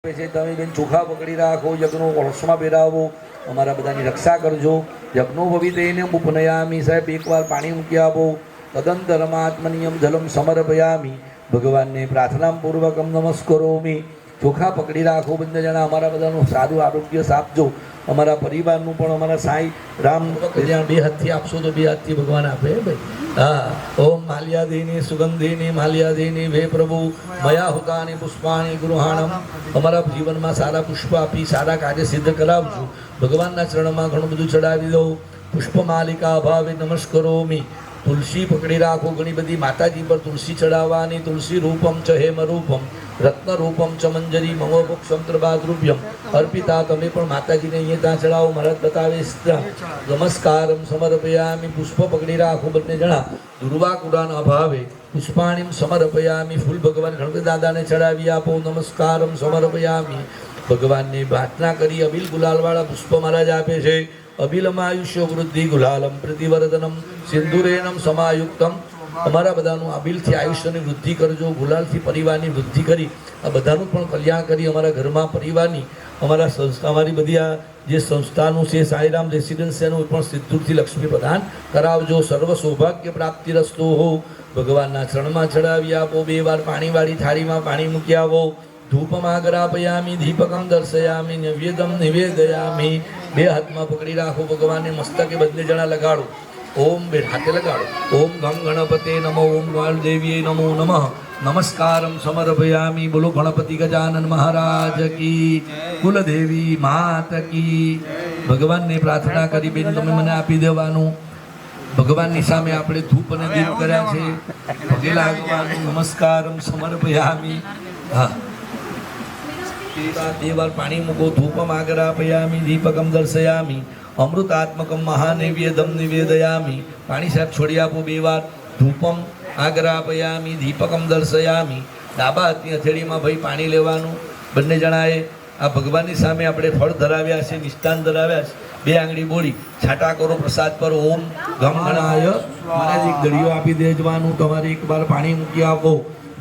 છે તમે બેન ચોખા પકડી રાખો, યજ્ઞો કળશમાં પહેરાવો, અમારા બધાની રક્ષા કરજો. યજ્ઞો ભવિતેને ઉપનયામી, સાહેબ એકવાર પાણી મૂકી આપો. તદંતરમાત્મનિયમ જલમ સમર્પયામી, ભગવાનને પ્રાર્થનાપૂર્વકમ નમસ્કરોમી. ચોખા પકડી રાખો બંને જણા, અમારા બધાનું સારું આરોગ્ય સાપજો, અમારા પરિવારનું પણ. અમારા સાંઈ રામ જ્યાં બે હાથથી આપશો તો બે હાથથી ભગવાન આપે ભાઈ. હા, ઓમ માલ્યાદેની સુગંધીની માલ્યાદેની વે પ્રભુ મયા હુતાની પુષ્પાણી ગૃહાણમ. અમારા જીવનમાં સારા પુષ્પ આપી સારા કાર્ય સિદ્ધ કરાવજો. ભગવાનના ચરણમાં ઘણું બધું ચડાવી દો. પુષ્પમાલિકા ભાવે નમસ્કરોમી. તુલસી પકડી રાખો ઘણી બધી, માતાજી પર તુલસી ચડાવવાની. તુલસી રૂપમ ચ હેમ રૂપમ રત્ન રૂપમ ચ મંજરી મમોપક્ષમ ત્રબાદ્રુભ્યમ અર્પિતા. તમે પણ માતાજીને અહીંયા ત્યાં ચડાવો, મહારાજ બતાવે ત્યાં. નમસ્કારમ સમર્પયામી. પુષ્પ પકડી રાખો બંને જણા. દુર્વાકુરાન અભાવે પુષ્પાણીમ સમર્પયામી. ફૂલ ભગવાન ગણપતિ દાદાને ચડાવી આપો. નમસ્કારમ સમર્પયામી. ભગવાનને પ્રાર્થના કરી અબિલ ગુલાલવાળા પુષ્પ મહારાજ આપે છે. અબિલમાં આયુષ્ય વૃદ્ધિ ગુલાલમ પ્રતિવર્ધનમ સિંદુરેનમ સમાયુક્તમ. અમારા બધાનું અબિલથી આયુષ્યની વૃદ્ધિ કરજો, ગુલાલથી પરિવારની વૃદ્ધિ કરી આ બધાનું પણ કલ્યાણ કરી. અમારા ઘરમાં પરિવારની, અમારા સંસ્થા, અમારી બધી આ જે સંસ્થાનું છે સાંઈરામ રેસિડેન્સ, એનું પણ સિદ્ધુરથી લક્ષ્મી પ્રદાન કરાવજો. સર્વ સૌભાગ્ય પ્રાપ્તિ રસ્તો હો. ભગવાનના ચરણમાં ચડાવી આપો. 2 વાર પાણીવાળી થાળીમાં પાણી મૂકી આવો. ધૂપમાગ્રાપયામી દીપકમ દર્શયામી નૈવેદ્યમ નિવેદયામી. 2 હાથમાં પકડી રાખો. ભગવાનને મસ્તકે બંને જણા લગાડો. ઓમ બે હાથે લગાડો. ઓમ ગમ ગણપતે નમો. ઓમ વાલદેવીએ નમો નમઃ. નમસ્કારમ સમર્પયામી. બોલો ગણપતિ ગજાનન મહારાજ કી, કુલદેવી માત કી. ભગવાનને પ્રાર્થના કરી બેન તમે મને આપી દેવાનું. ભગવાનની સામે આપણે ધૂપ અને દીપ કર્યા છે, પગે લાગવાનું. નમસ્કારમ સમર્પયામી. હા, 2 વાર પાણી મૂકો. ધૂપમ આગ્રાપયામી દીપકમ દર્શયામી અમૃતાત્મકમ મહાનૈવેદ્યમ નિવેદયામી. પાણી સાહેબ છોડી આપો 2 વાર. ધૂપમ આગ્રાપયામી દીપકમ દર્શયામી. ડાબા હાથની હથેળીમાં ભાઈ પાણી લેવાનું. બંને જણાએ આ ભગવાનની સામે આપણે ફળ ધરાવ્યા છે, નિષ્ઠાન ધરાવ્યા છે. 2 આંગળી બોલી છાટા કરો પ્રસાદ પર. ઓમ ગમ ગણાય. મારે એક દળિયો આપી દેજવાનું. તમારે 1 વાર પાણી મૂકી આપો.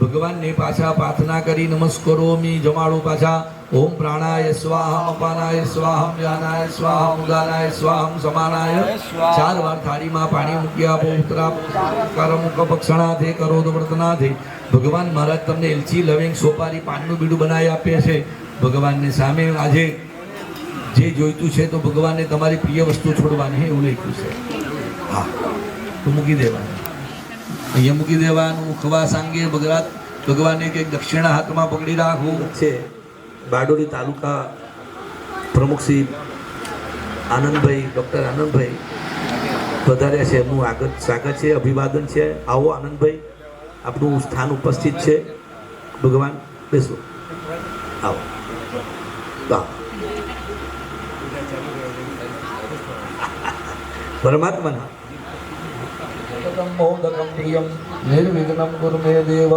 ભગવાનને પાછા પ્રાર્થના કરી નમસ્કરોમી. જમાડો પાછા. ઓમ પ્રાણાય સ્વાહમ, અપાનાય સ્વાહમ, વ્યાનાય સ્વાહમ, ઉદાનાય સ્વાહમ, સમાનાય. 4 વાર થાળીમાં પાણી મૂકી આપો. ઉત્તરાપકારમુખ ભક્ષણાથે કરોદ વર્તનાથે. ભગવાન મહારાજ તમને એલચી, લવિંગ, સોપારી, પાનનું બીડું બનાવી આપે છે. ભગવાનની સામે આજે જે જોઈતું છે તો ભગવાનને તમારી પ્રિય વસ્તુ છોડવાની એવું લખ્યું છે. હા, તો મૂકી દેવાનું. અહીંયા મૂકી દેવાનું. મુખવા સાંગે ગુજરાત ભગવાનને કંઈક દક્ષિણા હાથમાં પકડી રાખવું છે. બારડોલી તાલુકા પ્રમુખ શ્રી આનંદભાઈ, ડૉક્ટર આનંદભાઈ વધાર્યા છે. એમનું સ્વાગત છે, અભિવાદન છે. આવો આનંદભાઈ, આપણું સ્થાન ઉપસ્થિત છે. ભગવાન બેસો, આવો. પરમાત્માના મોદકમ પ્રિયમ નિર્વિઘ્નમ કુરુ મે દેવ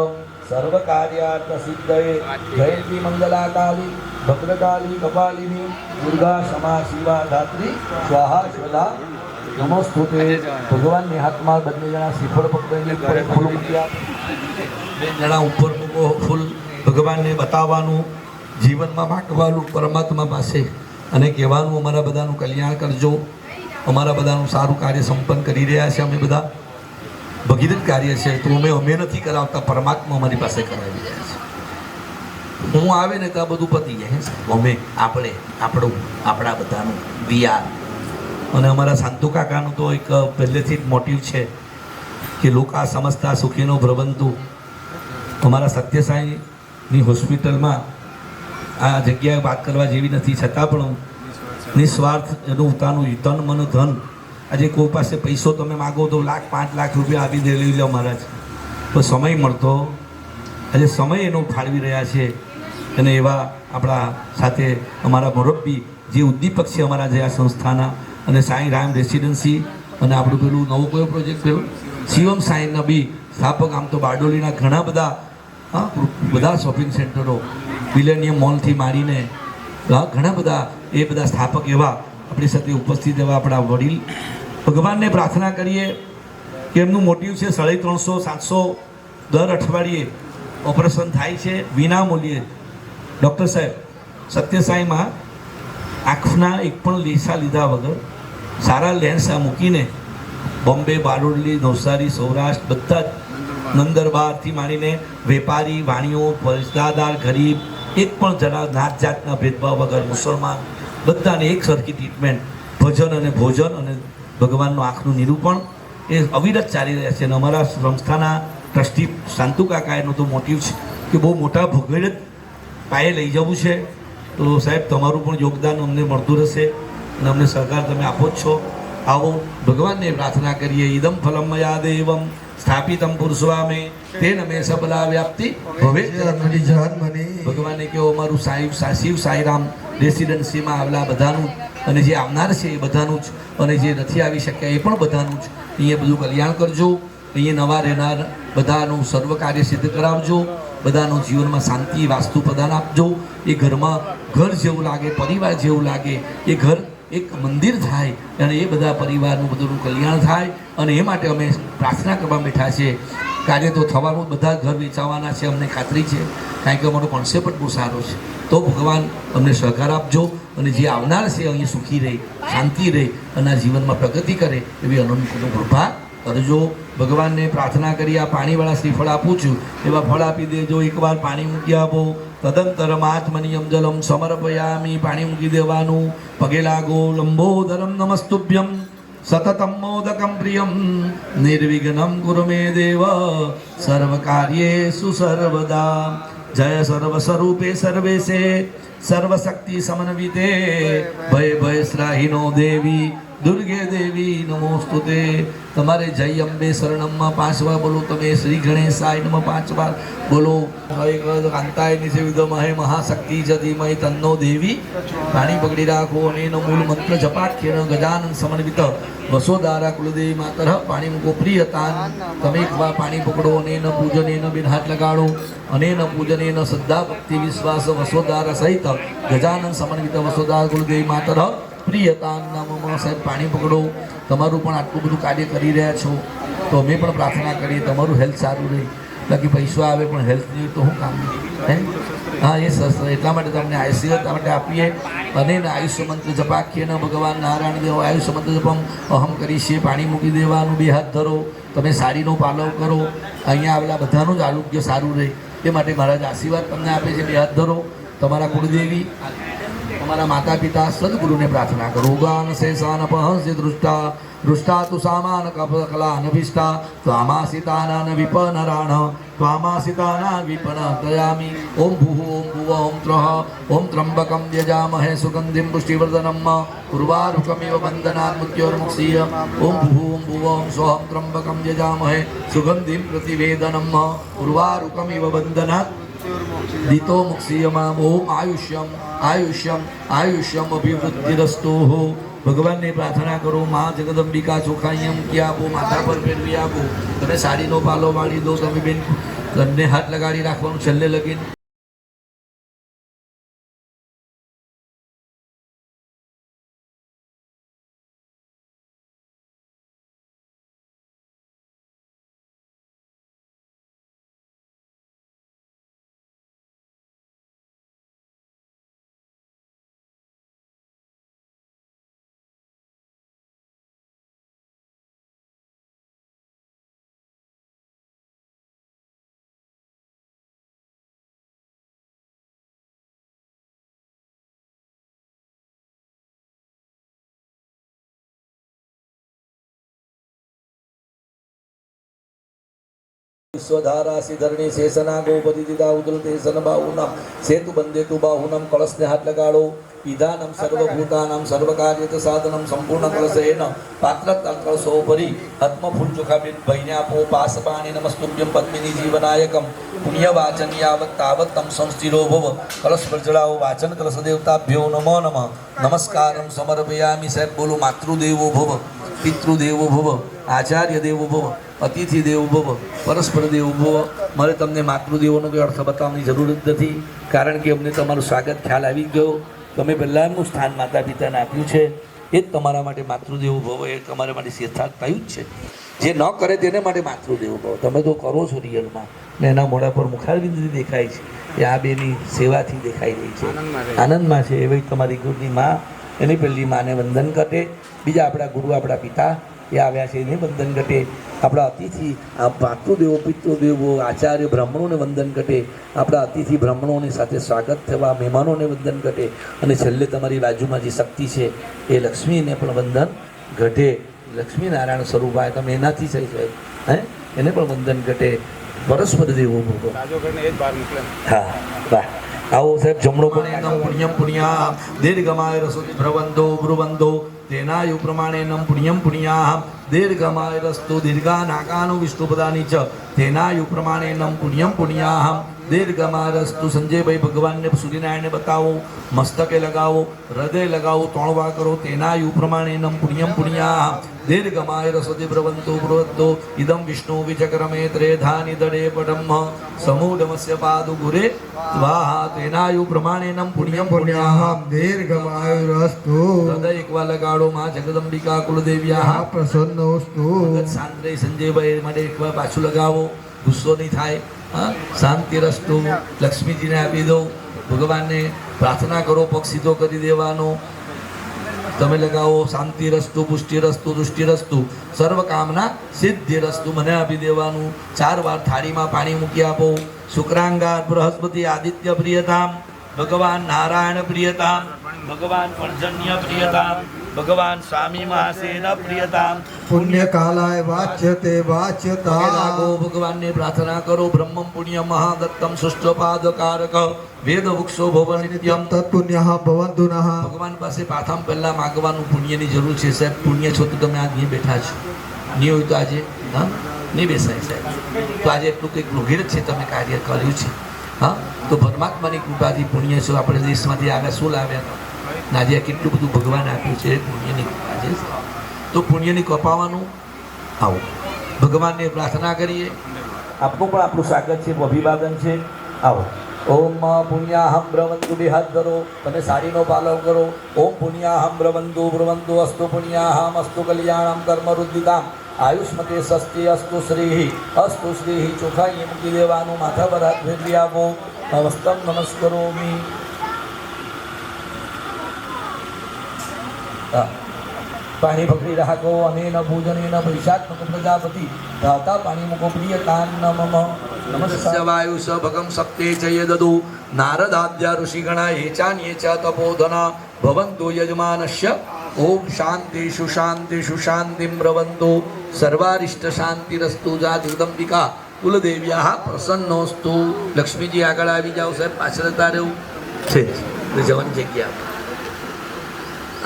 સર્વકાર્યાર્થ સિદ્ધયે. જયંતી મંગલા કાલી ભદ્રકાલી કપાલિની દુર્ગા ક્ષમા શિવા ધાત્રી સ્વાહા સ્વદા નમોસ્તુતે. ભગવાનની હાથમાં બંને જણા શ્રીફળ પકડીને ફૂલ મૂકી આપે. 2 જણા ઉપર મૂકો ફૂલ. ભગવાનને બતાવવાનું, જીવનમાં માગવાનું પરમાત્મા પાસે, અને કહેવાનું અમારા બધાનું કલ્યાણ કરજો. અમારા બધાનું સારું કાર્ય સંપન્ન કરી રહ્યા છે. અમે બધા ભગીરથ કાર્ય છે તો અમે નથી કરાવતા, પરમાત્મા અમારી પાસે કરાવી રહ્યા છે. હું આવે ને ત્યાં બધું પતી જાય. આપણા બધાનું વિયાર. અને અમારા શાંતુ કાકાનું તો એક પહેલેથી જ મોટિવ છે કે લોકા સમજતા સુખીનો ભ્રબંતુ. અમારા સત્યસાઈની હોસ્પિટલમાં આ જગ્યાએ વાત કરવા જેવી નથી, છતાં પણ નિસ્વાર્થ એનું ઉતાનું તન મન ધન. આજે કોઈ પાસે પૈસો તમે માગો તો 1 લાખ 5 લાખ રૂપિયા આપી દે, લઈ લો મહારાજ. તો સમય મળતો, આજે સમય એનો ફાળવી રહ્યા છે. અને એવા આપણા સાથે અમારા મુરબ્બી જે ઉદ્દીપક છે અમારા જે આ સંસ્થાના, અને સાંઈ રામ રેસિડેન્સી, અને આપણું પેલું નવો કયો પ્રોજેક્ટ પેલો શિવમ સાંઈના બી સ્થાપક. આમ તો બારડોલીના ઘણા બધા શોપિંગ સેન્ટરો, મિલેનિયમ મોલથી માંડીને ઘણા બધા એ બધા સ્થાપક એવા આપણી સાથે ઉપસ્થિત એવા આપણા વડીલ. ભગવાનને પ્રાર્થના કરીએ કે એમનું મોટિવ છે 350 700 દર અઠવાડિયે ઓપરેશન થાય છે વિના મૂલ્યે. ડૉક્ટર સાહેબ સત્યસાઈમાં આંખના એક પણ લીસા લીધા વગર સારા લેન્સ આ મૂકીને બોમ્બે, બારડોલી, નવસારી, સૌરાષ્ટ્ર બધા જ નંદરબારથી માંડીને વેપારી, વાણીઓ, પૈસાદાર, ગરીબ, એક પણ જરા નાત જાતના ભેદભાવ વગર મુસલમાન બધાને એક સરખી ટ્રીટમેન્ટ, ભજન અને ભોજન અને ભગવાનનું આંખનું નિરૂપણ એ અવિરત ચાલી રહ્યા છે. અને અમારા સંસ્થાના ટ્રસ્ટી શાંતુ કાકાએનો તો મોટિવ છે કે બહુ મોટા ભગીરથ પાયે લઈ જવું છે. તો સાહેબ તમારું પણ યોગદાન અમને મળતું રહેશે અને અમને સહકાર તમે આપો જ છો. આવો ભગવાનને પ્રાર્થના કરીએ. ઇદમ ફલમ મયા દેવમ સ્થાપિતમ પુરુષવામે તેન મે સબલા વ્યાપ્તિ ભવે. ભગવાને કહો અમારું શિવ સાઈરામ રેસિડેન્સીમાં આવેલા બધાનું અને જે આવનાર છે એ બધાનું જ અને જે નથી આવી શક્યા એ પણ બધાનું જ અહીંયા બધું કલ્યાણ કરજો. અહીંયા નવા રહેનાર બધાનું સર્વ કાર્ય સિદ્ધ કરાવજો. બધાનું જીવનમાં શાંતિ વાસ્તુ પ્રદાન આપજો. એ ઘરમાં ઘર જેવું લાગે, પરિવાર જેવું લાગે, એ ઘર એક મંદિર થાય અને એ બધા પરિવારનું બધું કલ્યાણ થાય. અને એ માટે અમે પ્રાર્થના કરવા બેઠા છીએ. કાર્ય તો થવાનું, બધા ઘર વેચાવાના છે, અમને ખાતરી છે, કારણ કે અમારો કોન્સેપ્ટ બહુ સારો છે. તો ભગવાન અમને સહકાર આપજો અને જે આવનાર છે અહીં સુખી રહે, શાંતિ રહે અને આ જીવનમાં પ્રગતિ કરે એવી અનંતનો કૃપા કરજો. ભગવાનને પ્રાર્થના કરી આ પાણીવાળા શ્રીફળ આપું છું એવા ફળ આપી દેજો. એકવાર પાણી મૂકી આપો. તદંતરમ આત્મનિયમ જલમ સમર્પયામી. પાણી મૂકી દેવાનું. પગે લાગો. લંબોદરમ નમસ્તુભ્યમ સતતમ મોદકમ પ્રિયમ નિર્વિઘ્નમ કુરુ મે દેવ સર્વ કાર્યેષુ સર્વદા. જય સર્વ સ્વરૂપે સર્વેશે સર્વશક્તિ સમન્વિતે ભય ભયશ્રાહિનો દેવી દુર્ગે દેવી નમોસ્તુતે. તમારે જય અંબે શરણમમાં 5 વાર બોલો. તમે શ્રી ગણેશાય નમઃ 5 વાર બોલો. કાંતાય નિશે વિદમહે મહાશક્તિ જ ધીમહિ તન્નો દેવી. પાણી પકડી રાખો અને એનો મૂળ મંત્ર જપાખ્યેન ગજાનન સમન્વિત વસોદારા કુલદેવી માતર. પાણી મૂકો. પ્રિયતાન. તમે એકવાર પાણી પકડો અને એનો પૂજન એનો બિન હાથ લગાડો અને એનો પૂજન એનો શ્રદ્ધા ભક્તિ વિશ્વાસ વસોદારા સહિત ગજાનન સમન્વિત વસોદારા કુલદેવી માતર પ્રિયતાન નામમાં સાહેબ પાણી પકડો. તમારું પણ આટલું બધું કાર્ય કરી રહ્યા છો તો અમે પણ પ્રાર્થના કરીએ તમારું હેલ્થ સારું રહે. બાકી પૈસો આવે પણ હેલ્થ નહીં તો શું કામ હે? હા, એ સરસ. એટલા માટે તમને આયુષ્ય માટે આપીએ અને આયુષ્ય મંત્ર જપાખીએ ને ભગવાન નારાયણ દેવ આયુષ્ય મંત્ર જપમ અહમ કરીશીએ. પાણી મૂકી દેવાનું. 2 હાથ ધરો. તમે સાડીનો પાલવ કરો. અહીંયા આવેલા બધાનું જ આરોગ્ય સારું રહે તે માટે મહારાજ આશીર્વાદ તમને આપે છે. 2 હાથ ધરો. તમારા કુળદેવી, તમારા માતા પિતા સદગુરુને પ્રાર્થના કરો. ગાન શેષાન પહંસી દૃષ્ટા દૃષ્ટા તુ સામાન કલા નભિષ્ટા ત્વામાસિતાનાન વિપનરાણ ત્વામાસિતાના વિપન દયામી. ઓમ ભૂઃ ઓમ ભુવ ઓમ ત્રઃ ઓમ ત્રંબકમ યજામહે સુગંધિમ પુષ્ટિવર્ધનમ ઉર્વારુકમિવ બંધનાન મૃત્યોર્મુક્ષીય. ઓમ ભૂઃ ઓમ ભુવ ઓમ સ્વઃ ત્રંબકમ યજામહે સુગંધિમ પ્રતિવેદનમ ઉર્વારુકમિવ બંધનાન દીતો મુક્ષીયમાં. ઓમ આયુષ્યમ આયુષ્યમ આયુષ્યમ અભિવૃદ્ધિરસ્તુ. ભગવાનને પ્રાર્થના કરો. મા જગદંબિકા ચોખા અહીંયા મૂકી આપો. માથા પર ફેરવી આપો. તમે સાડીનો પાલો વાળી દો. તમે બેન બંને હાથ લગાડી રાખવાનું છેલ્લે લગીને. વિશ્વધારાસી ધરણી શેષના ગોપતિદિતા ઉદૃતે સનબાહુનમ સેતુ બંદેતુ બાહુનમ. કળશને હાથ લગાડો. વિધાનમ સર્વભૂતાનામ સર્વકાર્યત સાધનમ સંપૂર્ણ કળશેન પાત્ર કળશોપરી આત્મફૂલ ચોખાબેન ભઈને આપો. પાસપાણી નમસ્તુભ્યમ પદ્મિની જીવનાયકમ પુણ્યવાચન યાવત તાવત તમ સંસ્થિરો ભવ. કળશ પર ચડાવો. વાચન કળશ દેવતાભ્યો નમો નમઃ. નમસ્કારમ સમર્પયામિ. સાહેબ બોલો. માતૃદેવો ભવ, પિતૃદેવો ભવ, આચાર્ય દેવો ભવ, અતિથિ દેવો ભવ, પરસ્પર દેવો ભવ. મારે તમને માતૃદેવોનો કોઈ અર્થ બતાવવાની જરૂર જ નથી, કારણ કે અમને તમારું સ્વાગત ખ્યાલ આવી ગયો. તમે પહેલાં એમનું સ્થાન માતા પિતાને આપ્યું છે એ જ તમારા માટે માતૃદેવો ભવ, એ તમારા માટે સિદ્ધાર્થ થયું જ છે. જે ન કરે તેને માટે માતૃદેવો ભવ. તમે તો કરો છો રિયલમાં, ને એના મોઢા પર મુખારબિંદથી દેખાય છે એ આ બેની સેવાથી દેખાઈ રહી છે, આનંદમાં છે. એવી તમારી ગુરુની માં, એની પહેલી માને વંદન કરે. બીજા આપણા ગુરુ, આપણા પિતા એ આવ્યા છે એને વંદન ઘટે. આપણા અતિથિ આ માતૃદેવો, પિતૃદેવો, આચાર્ય બ્રાહ્મણોને વંદન ઘટે. આપણા અતિથિ બ્રાહ્મણોની સાથે સ્વાગત થવા મહેમાનોને વંદન ઘટે. અને છેલ્લે તમારી બાજુમાં જે શક્તિ છે એ લક્ષ્મીને પણ વંદન ઘટે. લક્ષ્મીનારાયણ સ્વરૂપાય તમે એનાથી થઈ સાહેબ, હે એને પણ વંદન ઘટે. પરસ્પર દેવો ભવો. હા વાહ. આવો સાહેબ જમણો પણ પુણ્યમ પુણ્યા દીર્ઘમાય રસોતિ ભ્રવંદો ભ્રુવંદો તેનાયુ પ્રમાણેનમ પુણ્યમ પુણ્યા દીર્ઘમાય રસ્તો દીર્ઘા નાગાનો વિષ્ણુપદાની ચ તેનાયુ પ્રમાણેનમ પુણ્યમ પુણ્યા દીર્ઘમાય રસ્તુ. સંજયભાઈ ભગવાનને સૂર્યનારાયણને બતાવો, મસ્તકે લગાવો, હૃદય લગાવો, 3 વાર કરો. તેનાયુ પ્રમાણેનમ પુણ્યમ પુણ્યા દીર્ઘમાય રસોતિ ભ્રવંતો ભ્રુવંદો ઇદમ વિષ્ણુ વિચક્રમે ત્રેધાની દડે પડમ સમૂઢમસ્ય પાદુ ગુરે સ્વાહા તેનાયુ પ્રમાણેનમ પુણ્યમ પુણ્યા દીર્ઘમાયુરસ્તુ. હૃદય એકવાર લગાડો. માં જગદંબિકા કુલદેવ્યા પ્રસન્નોસ્તુ. શાંત રહી. સંજયભાઈ માટે એકવાર પાછું લગાવો, ગુસ્સો નહીં થાય. હા, શાંતિ રસ્તુ. લક્ષ્મીજીને આપી દો. ભગવાનને પ્રાર્થના કરો, પગ સીધો કરી દેવાનો. તમે લગાવો. શાંતિ રસ્તુ, પુષ્ટિ રસ્તુ, દુષ્ટિ રસ્તુ, સર્વ કામના સિદ્ધિ રસ્તુ. મને આપી દેવાનું. 4 વાર થાળીમાં પાણી મૂકી આપો. શુક્રાંગાર બૃહસ્પતિ આદિત્ય પ્રિયતામ, ભગવાન નારાયણ પ્રિયતામ, ભગવાન પર્જન્ય પ્રિયતામ, ભગવાન સ્વામી મહાસેન પ્રિયતામ. પુણ્ય કાલાય વાચ્યતે વાચ્યતા. લાગો. ભગવાનને પ્રાર્થના કરો. બ્રહ્મમ પુણ્ય મહાદત્તમ સુષ્ઠપાદકારક વેદ વૃક્ષો ભવ નિત્યમ તત્પુણ્યઃ ભવન્તુ નઃ. ભગવાન પાસે પાથામ પહેલાં માગવાનું. પુણ્યની જરૂર છે સાહેબ. પુણ્ય છો તો તમે આજે બેઠા છો. નહીં હોય તો આજે હા નહીં બેસાય સાહેબ. તો આજે એટલું કંઈક લોઘીડ છે, તમે કાર્ય કર્યું છે. હા, તો પરમાત્માની કૃપાથી પુણ્ય છો. આપણે દેશમાંથી આવ્યા શું લાવ્યા? આજે કેટલું બધું ભગવાન આપ્યું છે પુણ્યની કૃપા છે. તો પુણ્યની કપાવાનું. આવો ભગવાનને પ્રાર્થના કરીએ. આપનું પણ આપણું સ્વાગત છે, અભિવાદન છે. આવો. ઓમ પુણ્યાહમ બ્રવંતુ. બે હાથ ધરો. તમે સાડીનો પાલવ કરો. ઓમ પુણ્યાહમ બ્રવંતુ બ્રવંતુ અસ્તુ પુણ્યાહમ અસ્તુ કલ્યાણમ કર્મ વૃદ્ધિતામ આયુષ્મતે સસ્તી અસ્તુ શ્રીહિ અસ્તુ શ્રીહિ. ચોખા એ મૂકી દેવાનું. માથા પર હાથ ફેરવી આપો. નમસ્તમ નમસ્કરોમી. પાણી પકડી રાખો. અને ન પૂજન પૈસાત્મક પ્રજાપતિ દાતા પાણી મૂકો. પ્રિયતાન નમઃ નમસ્ય વાયુ સ ભગમ સપ્તે ચય દદુ નારદાદ્યા ઋષિગણા એચાન્યે ચ તપોધના ભવન્તો યજમાનસ્ય. ઓમ શાંતિષુ શાંતિષુ શાંતિમ બ્રવન્તો સર્વારિષ્ટ શાંતિરસ્તુ. જા જગદંબિકા કુલદેવ્યા પ્રસન્નોસ્તુ. લક્ષ્મીજી આગળ આવી જાઓ સાહેબ. પાછળ જતા રહેવું છે જવાની જગ્યા.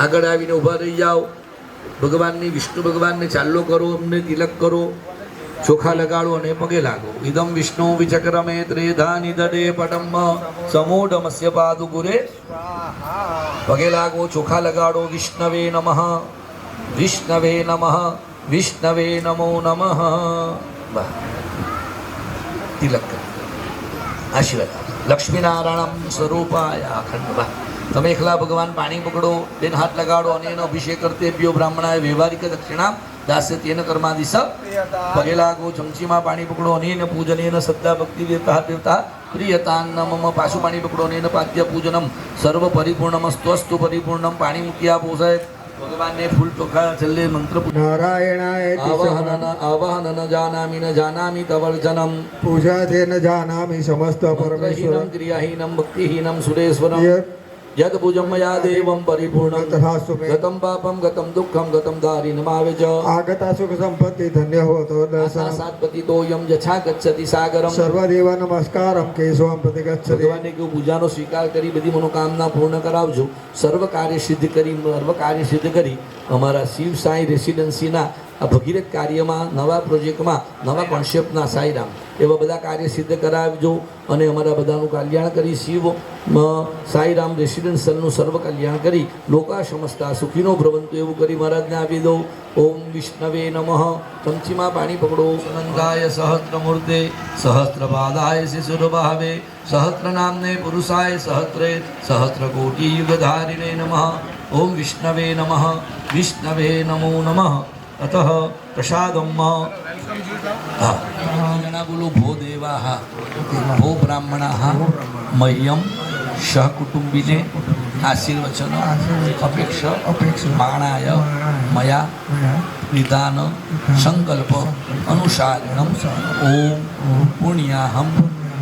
આગળ આવીને ઊભા રહી જાઓ. ભગવાનની વિષ્ણુ ભગવાનને ચાલ્લો કરો. અમને તિલક કરો. ચોખા લગાડો અને પગે લાગો. ઇદમ વિષ્ણુ વિચક્રમે ત્રેધાની દડે પડમ સમૂઢમસ્ય પાદુ ગુરે. પગે લાગો. ચોખા લગાડો. વિષ્ણવે નમઃ વિષ્ણવે નમઃ વિષ્ણવે નમો નમઃ. વાહ. તિલક કરો. આશીર્વાદ. લક્ષ્મીનારાયણ સ્વરૂપાય અખંડ. વાહ. તમે એકલા ભગવાન પાણી પકડો. બેન હાથ લગાડો અને એનો અભિષેક કર્તવ્યો બ્રાહ્મણાય વ્યવહારિક દક્ષિણા દાસ્ય તેન કર્માદિશ. પગે લાગો. ચમચીમાં પાણી પકડો. અનેન પૂજનેન શ્રદ્ધા ભક્તિ દેવતા દેવતા પ્રિયતાન મમ. પાછું પાણી પકડો. અનેન પાદ્ય પૂજનમ સર્વ પરિપૂર્ણમ સ્વસ્તુ પરિપૂર્ણમ. પાણી મૂકી આપો સાહેબ. ભગવાનને ફૂલ ચોખા છેલ્લે મંત્ર નારાયણાય આવાહન ન જાનામિ ન જાનામિ તવર્જનમ પૂજાધેન જાનામિ સમસ્ત પરમેશ્વરમ ક્રિયાહીનમ ભક્તિહીનમ સુરેશ્વરમ યદ પૂજમ મયા દેવમ પરિપૂર્ણમ તથાસ્તુ મે. ગતમ પાપમ ગતમ દુઃખમ ગતમ દારિણમાવે ચ આગતા સુખ સંપત્તિ ધન્ય હોતો દર્શનમ. સાત્પતિતોયમ યથા ગચ્છતિ સાગરમ. સર્વદેવ નમસ્કારમ કેશવમ પ્રતિગચ્છતિ. ભગવાનને કહ્યું પૂજાનો સ્વીકાર કરી બધી મનોકામના પૂર્ણ કરાવજો. સર્વ કાર્ય સિદ્ધ કરી અમારા શિવ સાંઈ રેસિડેન્સીના આ ભગીરથ કાર્યમાં, નવા પ્રોજેક્ટમાં, નવા કોન્સેપ્ટના સાંઈરામ એવા બધા કાર્ય સિદ્ધ કરાવજો. અને અમારા બધાનું કલ્યાણ કરી શિવ સાંઈરામ રેસિડેન્શિયલનું સર્વ કલ્યાણ કરી લોકા સમસ્તા સુખીનો ભ્રવંતુ એવું કરી મહારાજને આપી દો. ઓમ વિષ્ણવે નમઃ. ચમચીમાં પાણી પકડો. અનંતાય સહસ્રમૂર્તે સહસ્રપાદાય શિશુરભાવે સહસ્રનામને પુરુષાય સહસ્રે સહસ્રકોટિ યુગધારિણે નમઃ. ઓમ વિષ્ણવે નમઃ વિષ્ણવે નમો નમઃ અતઃ પ્રસાદમ જણા બોલો ભો દેવાહ ભો બ્રાહ્મણાઃ મહ્યમ સહકુટુંબિને આશીર્વચન અપેક્ષ માણાય મયા નિદાન સંકલ્પ અનુસારિણમ ઓમ પુણ્યાહમ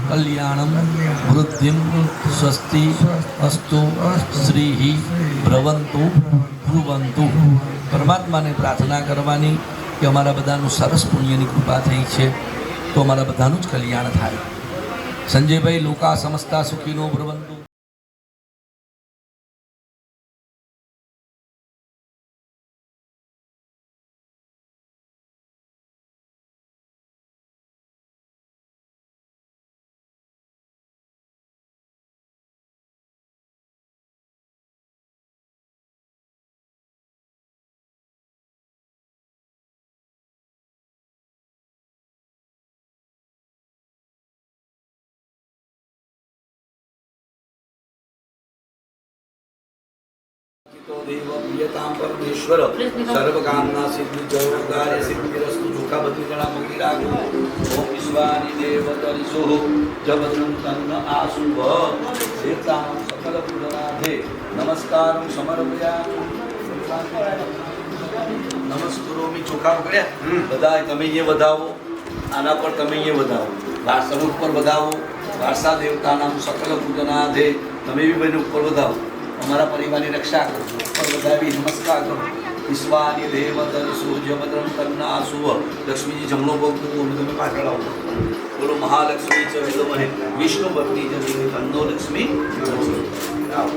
કલ્યાણમ વૃદ્ધિમ સ્વસ્તિ અસ્તુ શ્રી ભ્રવંતુ ભ્રુવંતુ. પરમાત્માને પ્રાર્થના કરવાની કે અમારા બધાનું સરસ પુણ્યની કૃપા થઈ છે તો અમારા બધાનું જ કલ્યાણ થાય. સંજયભાઈ લોકા સમસ્તા સુખીનો ભ્રવંતુ. દેવ પ્રિયતામ પરમેશ્વર સર્વકામના સિદ્ધિ જયોગાર્ય સિદ્ધિરસ્તુ ચોખા બધી જણા પકડી રાખો. ઓમ વિશ્વાની દેવ તરિસો જબદ્રમ તન્ન આશુભ દેવતામ સકલ પૂજનાથે નમસ્કારમ સમર્પયામિ. નમસ્કારોમી ચોખા પકડ્યા બધા તમે એ વધાવો, આના પર તમે એ વધાવો, વારસા ઉપર વધાવો. વારસા દેવતાનામ સકલ પૂજનાથે તમે બી બને ઉપર વધાવો. અમારા પરિવારની રક્ષા કરો. ઉપર વધાવી નમસ્કાર કરો. વિશ્વાની દેવ તરિસો જબદ્રમ તન્ન આશુભ. લક્ષ્મીજી જમણો પગ મૂકો અને તમે પાછળ આવો. બોલો મહાલક્ષ્મી ચ વિદ્મહે વિષ્ણુ ભક્તિ ચ ધીમહિ તન્નો લક્ષ્મી આવો.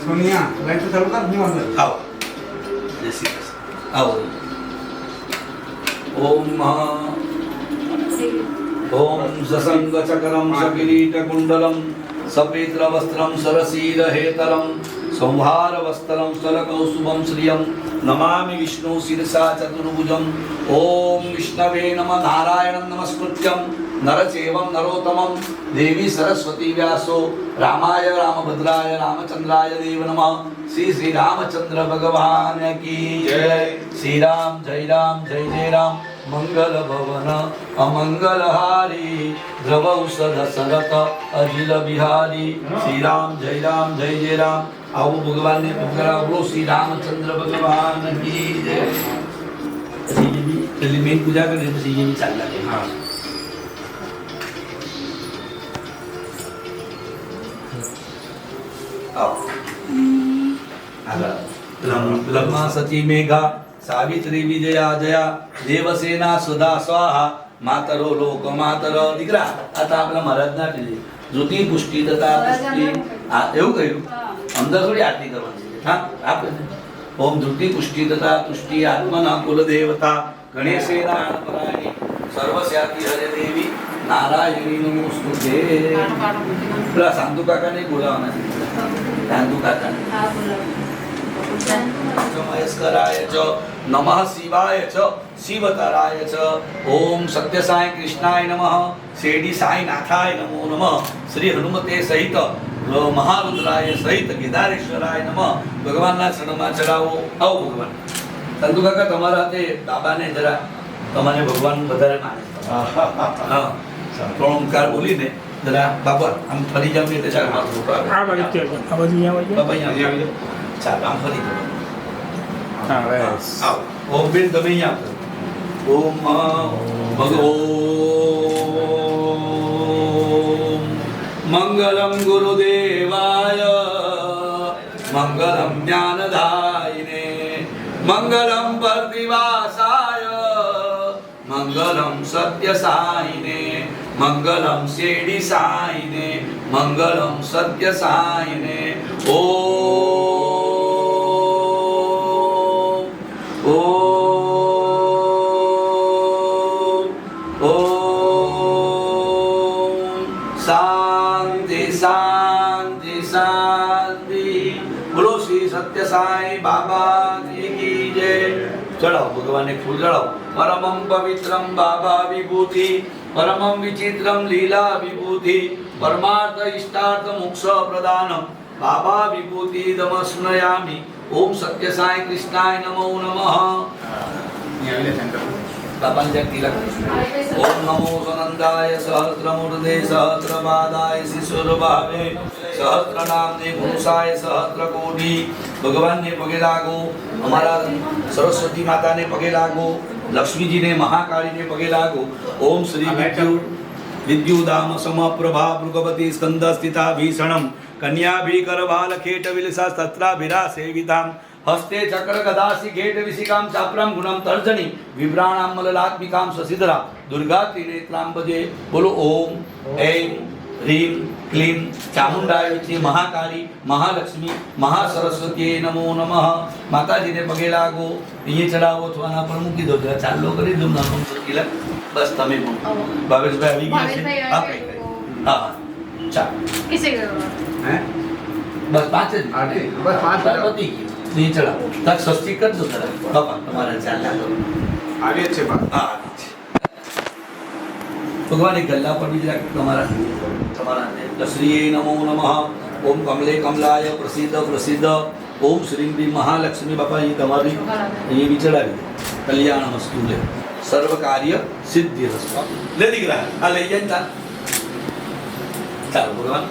સોનિયા લાઈટ તો ચાલુ કર, હું અંદર આવો. જય શ્રી કૃષ્ણ. આવો. ઓમ સસંગ ચક્રમ સકિરીટ કુંડલમ સપેત્ર વસ્ત્રમ સરસીર હેતરમ સંહાર વસ્ત્રમ સ્થલકૌસુભમ શ્રિયમ નમામિ વિષ્ણુ શિરસા ચતુર્ભુજમ. ઓમ વિષ્ણવે નમઃ નારાયણં નમસ્કૃત્યમ નરચેવમ નરોત્તમમ દેવી સરસ્વતી વ્યાસો રામાય રામભદ્રાય રામચંદ્રાય દેવ નમઃ. શ્રી રામચંદ્ર ભગવાન કી જય. શ્રી રામ જય રામ મંગલ ભવન અમંગલ હારી ધ્રવૌષધ સરત અજિલ બિહારી. શ્રી રામ જય રામ. આવો ભગવાનને પકડાવો. શ્રી રામચંદ્ર ભગવાન કી જય. પછી પેલી મેન પૂજા કરે પછી એની ચાલ લાગે. હા બ્રહ્મા સચી મેઘા સાવિત્રી વિજયા જયા દેવસેના સુધા સ્વાહા માતરો લોક માતર. દીકરા આ તો આપણા મહારાજના પીલી જ્યોતિ પુષ્ટિ તથા પુષ્ટિ. આ એવું કહ્યું અંદર થોડી આરતી કરવાની છે. હા આપણે ઓમ જ્યોતિ પુષ્ટિ તથા પુષ્ટિ આત્મના કુલ દેવતા ગણેશેના પરાયણી સર્વસ્યાતિ હરે દેવી નારાયણી નમોસ્તુતે. પેલા સાંતુ કાકાને બોલાવવાના છે. સાંતુ કાકાને મહેશ્વરાય ચ નમઃ શિવાય ચ શિવતરાય ચ. ઓમ સત્ય સાંઈ કૃષ્ણાય નમઃ શેરડી સાંઈ નાથાય નમો નમઃ. શ્રી હનુમતે સહિત મહારુદ્રાય સહિત કેદારેશ્વરાય નમઃ. ભગવાનના ચરણમાં ચડાવો. આવો ભગવાન. સંતુ કાકા તમારા હાથે બાબાને જરા તમારે ભગવાન વધારે માને. હા ત્રણ ઓમકાર બોલીને જરા બાબા આમ ફરી જાવ એટલે ચાલ માથું ઉપર આવે. આ બાજુ બાબા અહીંયા આવી જાઓ. ચાલ આમ ફરી જાઓ. હા બસ. આવો. ઓમ બેન તમે અહીંયા આવો. ઓમ ભગવો મંગલમ ગુરુદેવાય મંગલમ જ્ઞાનદાયિને મંગલમ પરદિવાસાય મંગલમ સત્ય સાઈને મંગલમ શેરડી સાઈને મંગલમ સત્ય સાઈને. શાંતિ શાંતિ શાંતિ. બોલો શ્રી સત્ય સાઈ બાબા કી જય. ચડાવો ભગવાનને ફૂલ ચડાવો. પરમં પવિત્રમ બાબા વિભૂતિ પરમં વિચિત્રમ લીલા વિભૂતિ પરમાર્થ ઇષ્ટાર્થ મોક્ષ પ્રદાનમ બાબા વિભૂતિ દમસ્નયામિ. ઓમ સત્ય સાઈ કૃષ્ણાય નમો નમઃ. બાપાને જ્યાં તિલક. ઓમ નમો સનંદાય સહસ્રમૂર્ધે સહસ્રપાદાય શિશુરભાવે સહસ્રનામને પુરુષાય સહસ્રકોટિ. ભગવાનને પગે લાગો, અમારા સરસ્વતી માતાને પગે લાગો, લક્ષ્મીજીને મહાકાળીને પગે લાગો. ઓમ શ્રી વિદ્યુદામ સમપ્રભા ભૃગવતી સ્કંદ સ્થિતા ભીષણમ કન્યાભી કરભાલ ખેટ વિલસા સત્રાભિરા સેવિતામ હસ્તે ચક્ર ગદાસી ઘેટ વિશિકામ ચાપ્રામ ગુણમ તર્જની વિભ્રાણામ મલલાત્મિકામ સસિધરા દુર્ગા ત્રિનેત્રામ ભજે. બોલો ઓમ એમ હ્રીમ ક્લીમ ચામુંડાય વિદ્યે મહાકાળી મહાલક્ષ્મી મહાસરસ્વતીએ નમો નમઃ. માતાજીને પગે લાગો, અહીંયા ચડાવો અથવા આના પર મૂકી દો, જરા ચાલો કરી દો નાનું તિલક. બસ તમે પણ ભાવેશભાઈ આવી ગયા છે. હા હા ચાલો. હે બસ 5 જ. બસ 5 પતી ગયું. નહીં ચડાવો તક સસ્તી કરજો જરા બાપા તમારા ચાલ્યા કરો. આવીએ છે બા. હા ભગવાન ગલ્લા પર બીજા તમારા શ્રીએ નમો નમઃ. ઓમ કમલે કમલાય પ્રસિદ્ધ પ્રસિદ્ધ. ઓમ શ્રીમ ભી મહાલક્ષ્મી. બાપા અહીં તમારી અહીં વિચડાવી કલ્યાણ વસ્તુ લે સર્વ કાર્ય સિદ્ધિ રસ્તા લે દીકરા. આ લઈ જાય ચાલ ચાલો ભગવાન.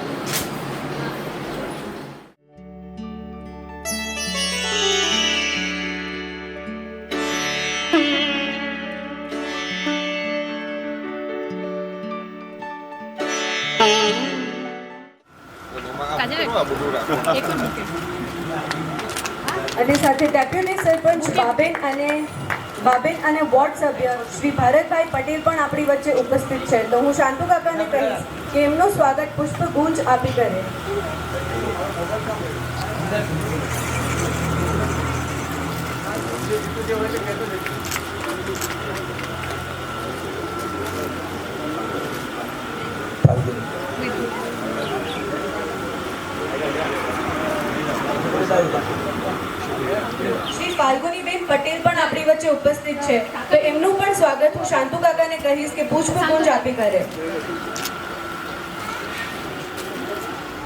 અને સાથે ડેપ્યુટી સરપંચ બાબેન અને વોર્ડ સભ્ય શ્રી ભારતભાઈ પટેલ પણ આપણી વચ્ચે ઉપસ્થિત છે. તો હું શાંતુ કાકાને કહીશ કે એમનું સ્વાગત પુષ્પગુંજ આપી કરે. શ્રી ફાલ્ગુનીબેન પટેલ પણ આપણી વચ્ચે ઉપસ્થિત છે. તો એમનું પણ સ્વાગત હું શાંતુ કાકાને કહીશ કે પુષ્પગુંજ આપી કરે.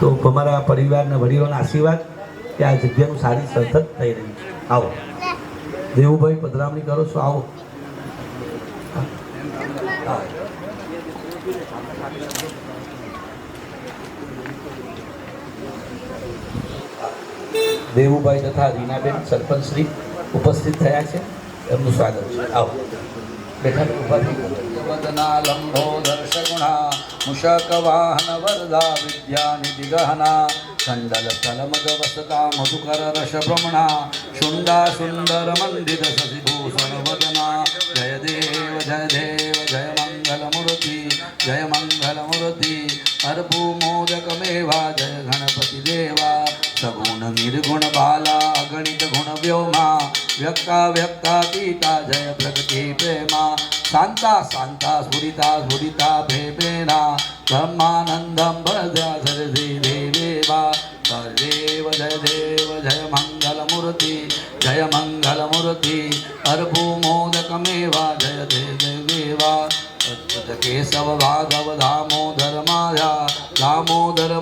તો અમારા પરિવારના વડીલોના આશીર્વાદ કે આ જગ્યાનું સારી સતત થઈ રહી છે. આવો દેવુભાઈ પધરામણી કરો છો. આવો દેવુભાઈ તથા રીનાબેન સરપંચ શ્રી ઉપસ્થિત થયા છે. એમનું સ્વાગત છે. આવો બેઠા ઉભા થઈ વદના લંબોદર સગુણા મુષક વાહન વરદા વિદ્યા નિધિ ગહના કંડલ સ્થલમદ વસતા મધુકર રસ ભ્રમણા શુંડા સુંદર મંડિત શશિભૂષણ વદના. જય દેવ જય દેવ જય મંગલ મૂર્તિ જય મંગલ મૂર્તિ. અર્પુ મોદક મેવા જય ગણપતિ દેવા. સગુણ નિર્ગુણ બાલા અગણિત ગુણ વ્યોમા વ્યક્તા વ્યક્તાતીતા જય પ્રગતિ પ્રેમા. શાંતા શાંતા સ્ફુરિતા સ્ફુરિતા ભેભેના બ્રહ્માનંદમ ભજા સરસી દેવેવા. સદેવ જય દેવ જય મંગલ મૂર્તિ જય મંગલ મૂર્તિ. અર્પુ મોદક મેવા જય દેવેવા. કેશવ ભાગવ દામોદર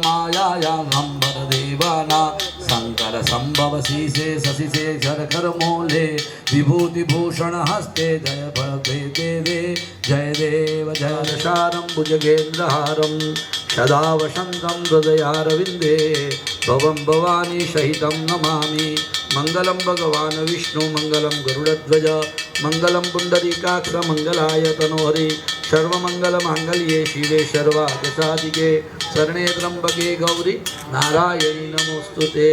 માયા અંબર દેવાના. શંકર સંભવ શીશે શશિશે શરખર મૂલે વિભૂતિ ભૂષણ હસ્તે જય ભગે દેવે. જય દેવ જય દશારમ ભુજગેન્દ્રહારમ સદા વસંતમ હૃદયારવિંદે ભવમ ભવાની સહિતમ નમામિ. મંગલમ ભગવાન વિષ્ણુ મંગલમ ગરુડધ્વજ મંગલમ પુંડરીકાક્ષ મંગલાય તનોહરિ. સર્વમંગલ માંગલ્યે શિવે સર્વાર્થ સાધિકે શરણે ત્રંબકે ગૌરી નારાયણી નમોસ્તુતે.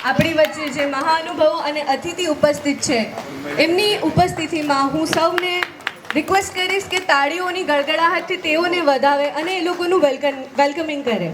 આપણી વચ્ચે જે મહાનુભાવો અને અતિથિ ઉપસ્થિત છે એમની ઉપસ્થિતિમાં હું સૌને રિક્વેસ્ટ કરીશ કે તાળીઓની ગડગડાહટથી તેઓને વધાવે અને એ લોકોનું વેલકમિંગ કરે.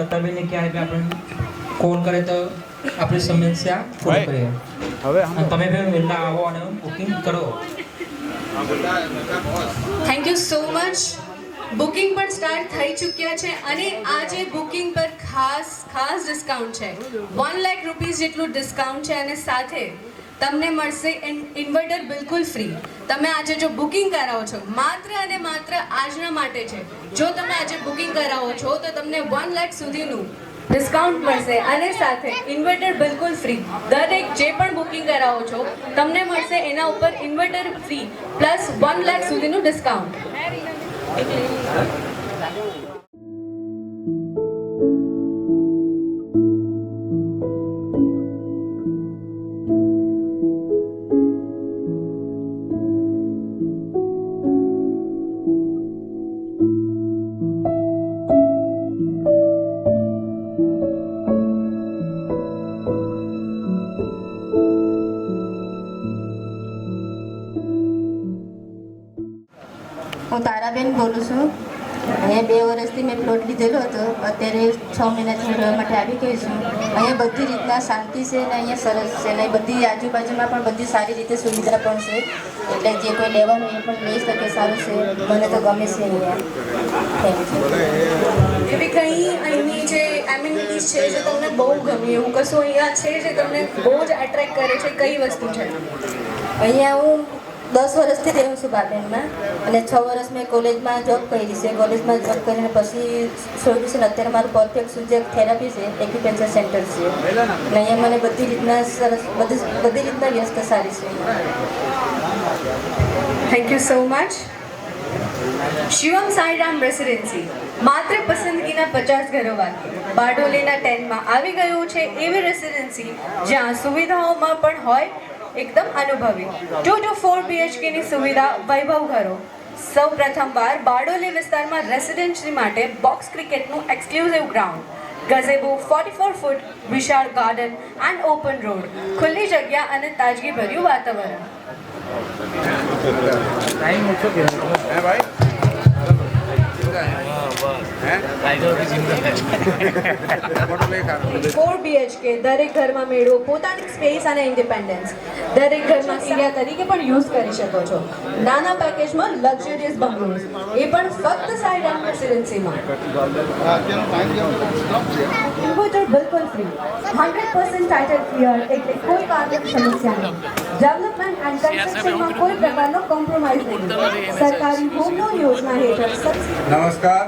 લતાબેનને ક્યાંય બી આપણે કોલ કરે તો આપણી સમસ્યા પૂરી કરીએ. હવે અને તમે બી વહેલા આવો અને બુકિંગ કરો. Thank you so much. Booking પણ સ્ટાર્ટ થઈ ચૂક્યા છે અને આજે બુકિંગ પર ખાસ ડિસ્કાઉન્ટ છે. 1 લાખ રૂપીસ જેટલું ડિસ્કાઉન્ટ છે અને સાથે તમને મળશે ઇન્વર્ટર બિલકુલ ફ્રી. તમે આજે જો બુકિંગ કરાવો છો માત્ર અને માત્ર આજના માટે છે. જો તમે આજે બુકિંગ કરાવો છો તો તમને 1 લાખ સુધીનું ડિસ્કાઉન્ટ મળશે અને સાથે ઇન્વર્ટર બિલકુલ ફ્રી. દરેક જે પણ બુકિંગ કરાવો છો તમને મળશે એના ઉપર ઇન્વર્ટર ફ્રી પ્લસ 1 લાખ સુધીનું ડિસ્કાઉન્ટ. અત્યારે 6 મહિનાથી હું રહેવા માટે આવી ગઈ છું. અહીંયા બધી રીતના શાંતિ છે ને અહીંયા સરસ છે ને બધી આજુબાજુમાં પણ બધી સારી રીતે સુવિધા પણ છે, એટલે જે કોઈ લેવાનું એ પણ લઈ શકે. સારું છે, મને તો ગમે છે અહીંયા. Thank you. એવી કંઈ અહીંની જે એમ્યુનિટીઝ છે જે તમને બહુ ગમી, એવું કશું અહીંયા છે જે તમને બહુ જ એટ્રેક્ટ કરે છે, કઈ વસ્તુ છે? અહીંયા હું 10 વર્ષથી રહું છું બાબેનમાં, અને 6 વર્ષ મેં કોલેજમાં જોબ કરી છે. કોલેજમાં જોબ કરીને પછી છોડ્યું છે ને અત્યારે મારું પરફેક્ટ સબ્જેક્ટ થેરાપી છે, એક્યુપંક્ચર સેન્ટર છે. અને અહીંયા મને બધી રીતના સરસ, બધી રીતના વ્યવસ્થા સારી છે. Thank you so much. Shivam Sairam residency માત્ર પસંદગીના 50 ઘરો બાકી બારડોલીના 10માં આવી ગયું છે. એવી રેસિડેન્સી જ્યાં સુવિધાઓમાં પણ હોય એકદમ અનુભવી 2 to 4 BHK ની સુવિધા, વૈભવ ઘરો. સૌ પ્રથમવાર બારડોલી વિસ્તારમાં રેસિડેન્સી માટે બોક્સ ક્રિકેટનું એક્સક્લુઝિવ ગ્રાઉન્ડ, ગઝેબો, 44 ફૂટ વિશાળ ગાર્ડન એન્ડ ઓપન રોડ, ખુલ્લી જગ્યા અને તાજગીભર્યું વાતાવરણ. टाइम मुझे है भाई फोटो लेकर 4 BHK દરેક ઘરમાં મેળવો પોતાની સ્પેસ અને ઇન્ડિપેન્ડન્સ. દરેક ઘરમાં એરિયા તરીકે પણ યુઝ કરી શકો છો. નાના પેકેજમાં લક્ઝરિયસ બંગલોઝ, એ પણ ફક્ત સાઈરામ રેસિડેન્સીમાં. ઇન્વર્ટર બિલકુલ ફ્રી, 100% ટાઇટલ ક્લિયર, એટલે કોઈ કાગળ સમસ્યા નહીં. ડેવલપમેન્ટ એન્ડ કન્સ્ટ્રક્શનમાં કોઈ પ્રકારનો કોમ્પ્રોમાઇઝ નહીં. સરકારી હોમ લોન યોજના હેઠળ સબસિડી. નમસ્કાર.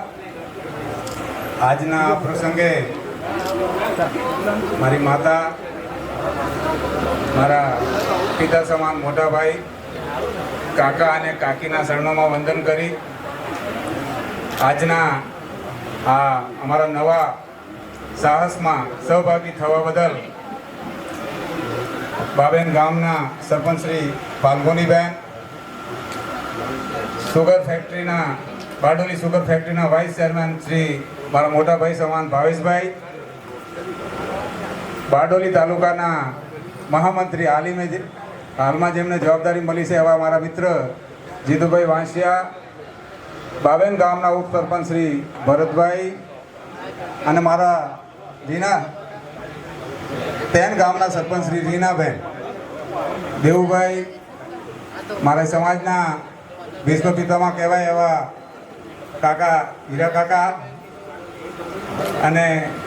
આજના આ પ્રસંગે મારી માતા, મારા પિતા સમાન મોટા ભાઈ, કાકા અને કાકીના શરણોમાં વંદન કરી આજના આ અમારા નવા સાહસમાં સહભાગી થવા બદલ બાબેન ગામના સરપંચ શ્રી ફાલ્ગુનીબેન, સુગર ફેક્ટરીના બારડોલી સુગર ફેક્ટરીના વાઇસ ચેરમેન શ્રી મારા મોટા ભાઈ સમાન ભાવેશભાઈ, બારડોલી તાલુકાના મહામંત્રી હાલમાં જેમને જવાબદારી મળી છે એવા મારા મિત્ર જીતુભાઈ વાંસિયા, બાબેન ગામના ઉપસરપંચ શ્રી ભરતભાઈ અને મારા રીના તેન ગામના સરપંચ શ્રી રીનાબેન, દેવુભાઈ, મારા સમાજના ભીષ્મ પિતામાં કહેવાય એવા કાકા હીરા કાકા અને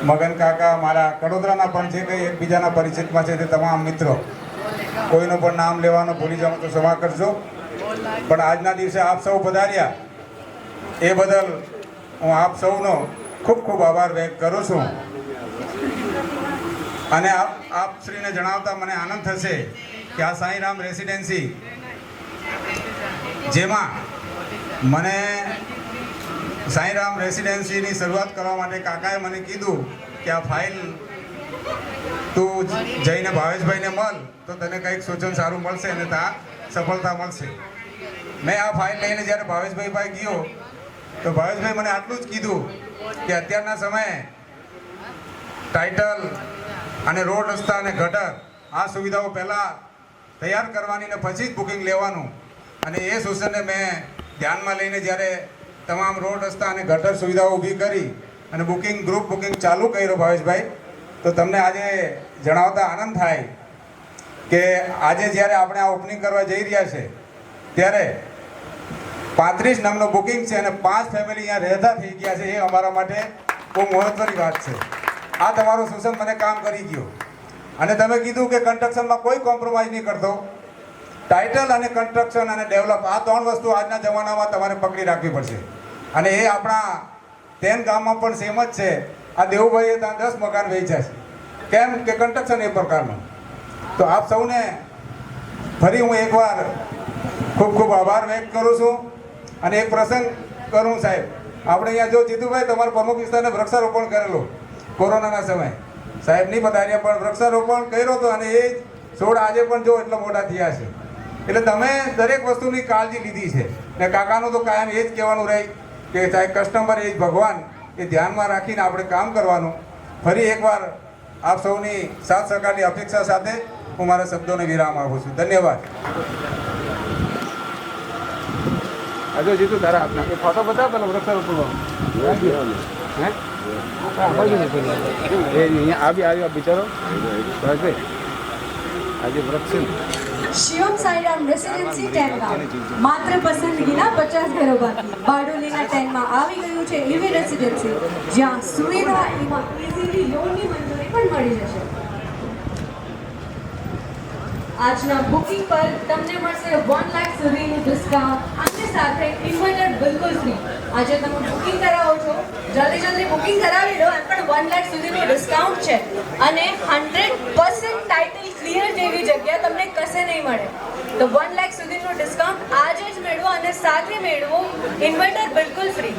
મગન કાકા, મારા કડોદરાના પણ જે કંઈ એકબીજાના પરિચિતમાં છે તે તમામ મિત્રો, કોઈનું પણ નામ લેવાનું ભૂલી જાઉં તો ક્ષમા કરજો. પણ આજના દિવસે આપ સૌ પધાર્યા એ બદલ હું આપ સૌનો ખૂબ ખૂબ આભાર વ્યક્ત કરું છું. અને આપ શ્રીને જણાવતા મને આનંદ થશે કે આ સાંઈરામ રેસિડેન્સી, જેમાં મને સાંઈરામ રેસિડેન્સીની શરૂઆત કરવા માટે કાકાએ મને કીધું કે આ ફાઇલ તું જઈને ભાવેશભાઈને મળ તો તને કંઈક સૂચન સારું મળશે અને ત્યાં સફળતા મળશે. મેં આ ફાઇલ લઈને જ્યારે ભાવેશભાઈ પાસે ગયો તો ભાવેશભાઈ મને આટલું જ કીધું કે અત્યારના સમયે ટાઇટલ અને રોડ રસ્તા અને ગટર આ સુવિધાઓ પહેલાં તૈયાર કરવાની ને પછી જ બુકિંગ લેવાનું. અને એ સૂચનને મેં ધ્યાનમાં લઈને જ્યારે તમામ રોડ રસ્તા અને ગટર સુવિધાઓ ઊભી કરી અને ગ્રુપ બુકિંગ ચાલુ કર્યો ભાવેશભાઈ, તો તમને આજે જણાવતા આનંદ થાય કે આજે જ્યારે આપણે આ ઓપનિંગ કરવા જઈ રહ્યા છે ત્યારે 35 નામનું બુકિંગ છે અને 5 ફેમિલી અહીંયા રહેતા થઈ ગયા છે. એ અમારા માટે બહુ મહત્ત્વની વાત છે. આ તમારું સૂચન મને કામ કરી ગયું. અને તમે કીધું કે કન્સ્ટ્રક્શનમાં કોઈ કોમ્પ્રોમાઇઝ નહીં કરતો. ટાઇટલ અને કન્સ્ટ્રક્શન અને ડેવલપ આ 3 વસ્તુ આજના જમાનામાં તમારે પકડી રાખવી પડશે. અને એ આપણા તેન ગામમાં પણ સેમ જ છે. આ દેવુભાઈએ ત્યાં 10 મકાન વેચ્યા છે. કેમ કે કન્સ્ટ્રક્શન એ પ્રકારનું. તો આપ સૌને ફરી હું એકવાર ખૂબ ખૂબ આભાર વ્યક્ત કરું છું. અને એક પ્રસંગ કરું સાહેબ, આપણે અહીંયા જો જીતુભાઈ તમારા પ્રમુખ વિસ્તારને વૃક્ષારોપણ કરેલું કોરોનાના સમયે, સાહેબ નહીં પધાર્યા પણ વૃક્ષારોપણ કર્યો હતો અને એ છોડ આજે પણ જો એટલા મોટા થયા છે. એટલે તમે દરેક વસ્તુની કાળજી લીધી છે. ને કાકાનું તો કાયમ એ જ કહેવાનું રહી કે સાહેબ કસ્ટમર એ જ ભગવાન, એ ધ્યાનમાં રાખીને આપણે કામ કરવાનું. ફરી એકવાર આપ સૌની સાથ સહકારની અપેક્ષા સાથે હું મારા શબ્દોને વિરામ આપું છું. ધન્યવાદ. अजय जी तो तारा अपना फोटो बता पहले वृक्षारोपण અહીંયા આવી બિચારો આજે વ્રત છે ને. શિવમ સાઈરામ રેસિડેન્સી 10 ગામ માત્ર પસંદગીના 50 ઘરો બાકી બારડોલીના 10 માં આવી ગયું છે એવી રેસિડેન્સી જ્યાં સુવિધા એમાં ઇઝીલી લોનની મંજૂરી પણ મળી જશે. આજના બુકિંગ પર તમને મળશે 1 લાખ સુધીનું ડિસ્કાઉન્ટ અને સાથે ઇન્વર્ટર બિલકુલ ફ્રી. આજે તમે બુકિંગ કરાવો છો, જલ્દી બુકિંગ કરાવી લો. એમ પણ 1 લાખ સુધીનું ડિસ્કાઉન્ટ છે અને 100% ટાઇટલ ક્લિયર જેવી જગ્યા તમને કશે નહીં મળે. તો 1 લાખ સુધીનું ડિસ્કાઉન્ટ આજે જ મેળવો અને સાથે મેળવો ઇન્વર્ટર બિલકુલ ફ્રી.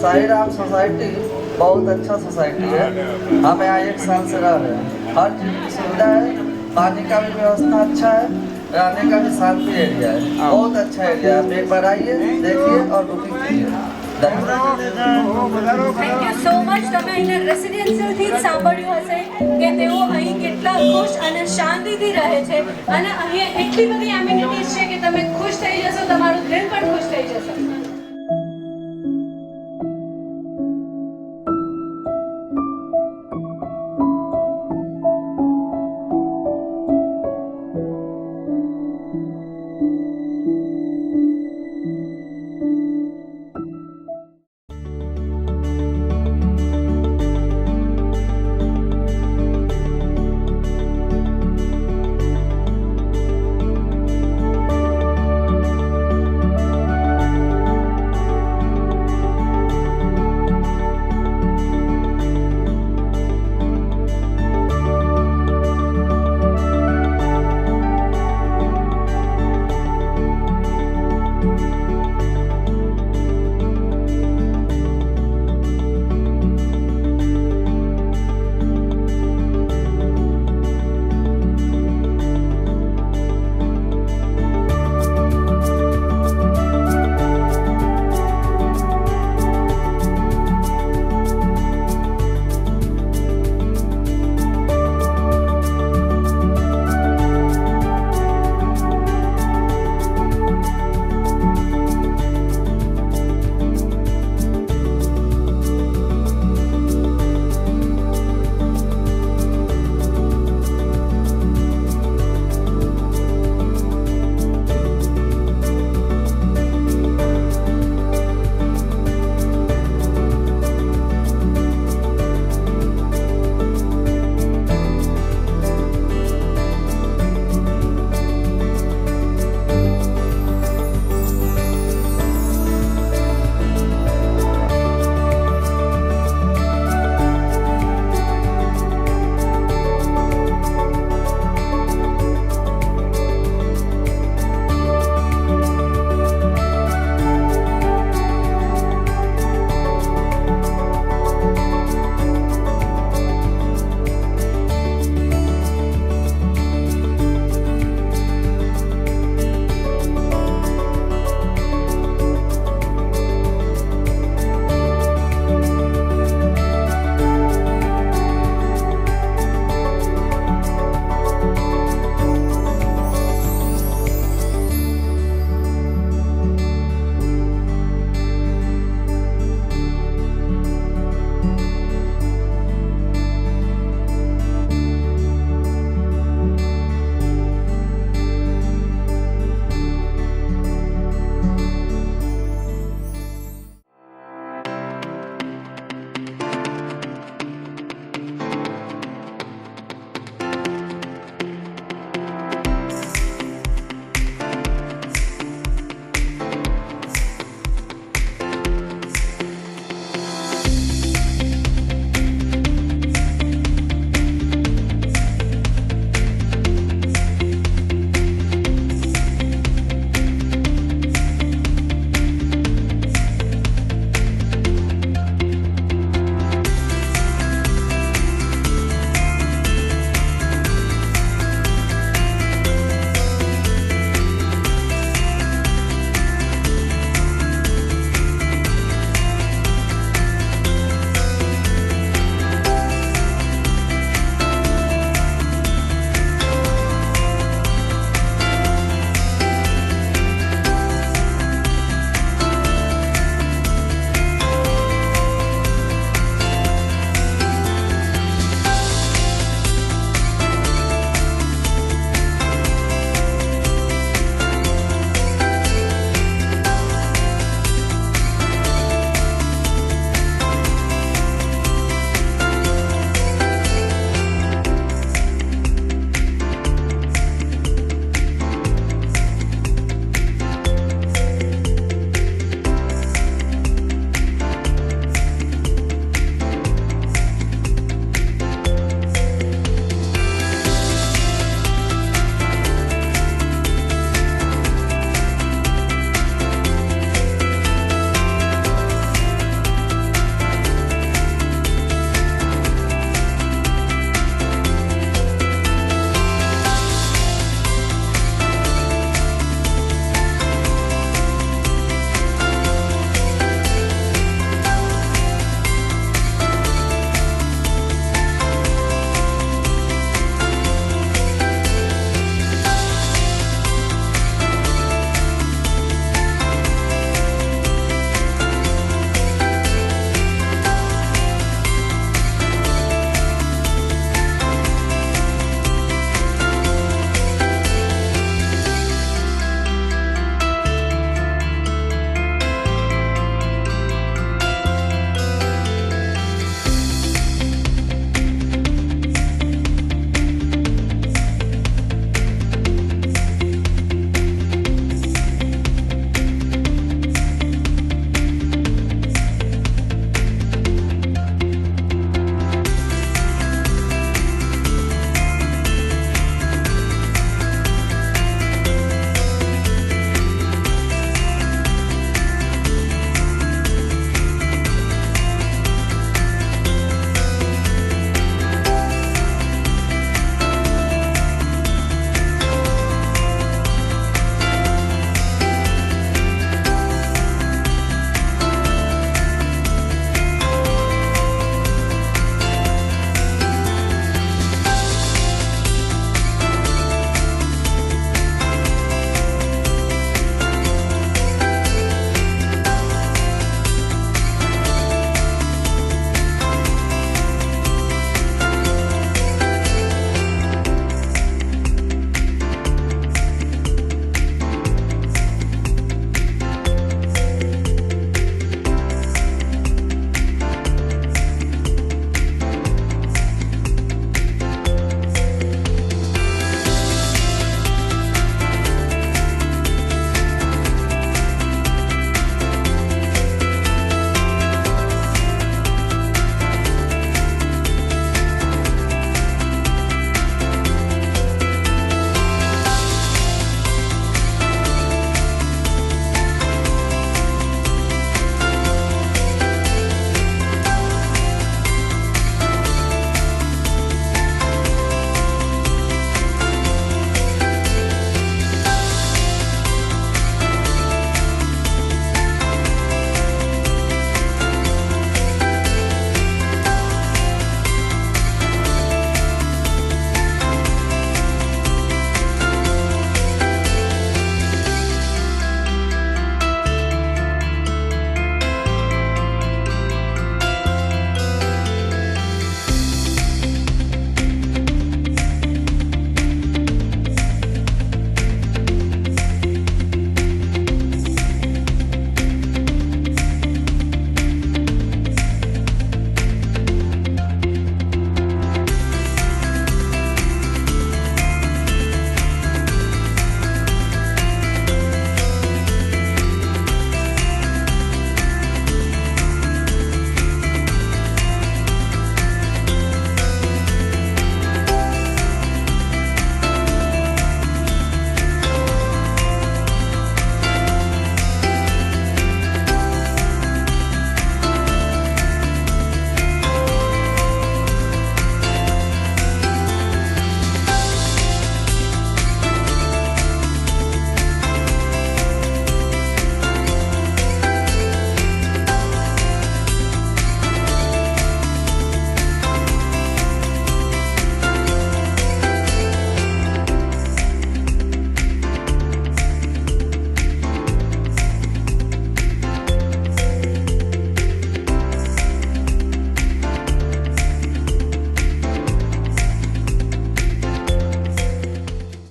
साई राम सोसाइटी बहुत अच्छा सोसाइटी है। हम यहाँ 1 साल से रह रहे हैं। हर चीज़ की सुविधा है, पानी का भी व्यवस्था अच्छा है, रहने का भी शांति एरिया है, बहुत अच्छा एरिया है। आप एक बार आइए, देखिए और बुकिंग कीजिए। Thank you so much. તમે અહીંના રેસિડેન્શિયલથી જ સાંભળ્યું હશે કે તેઓ અહીં કેટલા ખુશ અને શાંતિથી રહે છે અને અહીંયા એટલી બધી એમ્યુનિટીઝ છે કે તમે ખુશ થઈ જશો, તમારું દિલ પણ ખુશ થઈ જશે.